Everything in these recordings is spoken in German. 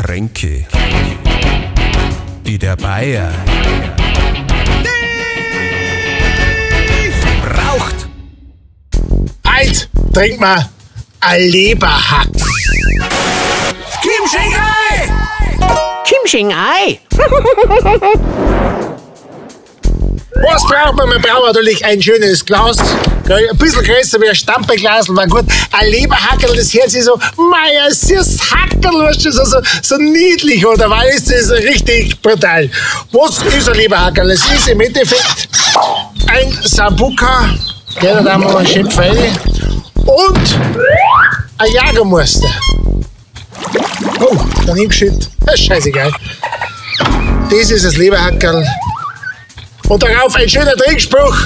Getränke, die der Bayer nicht braucht. Heid, trink mal ein Leberhaken. Scheng, Scheng, heid. Was braucht man? Man braucht natürlich ein schönes Glas. Gell? Ein bisschen größer wie ein Stamperglas, war gut. Ein Leberhackerl, das hört sich so, mei, ein süßes Hackerl, weißt du, so niedlich, oder? Weil es ist richtig brutal. Was ist ein Leberhackerl? Es ist im Endeffekt ein Sambuka, der da mal ein Schöpf rein, und ein Jagermeister. Oh, daneben geschüttet. Das ist scheißegal. Das ist das Leberhackerl. Und darauf ein schöner Trinkspruch.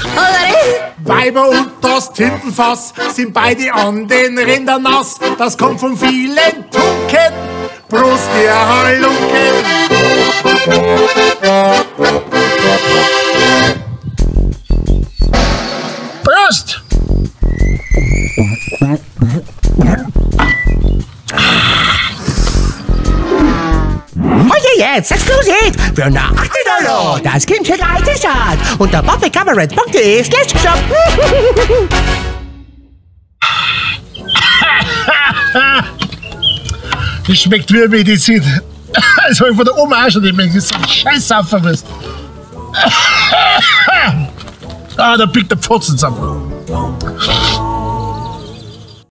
Weiber und das Tintenfass sind beide an den Rändern nass. Das kommt von vielen Tunken. Prost, ihr Halunken. Prost! Heute jetzt exklusiv für nur 8 €. Das Getränke T-Shirt unter bobbecabaret.de/shop. Das schmeckt wie Medizin. Das habe ich von der Oma auch schon nicht mehr gesagt. Scheiß Sauferwurst. Da biegt der Pfotzen zusammen.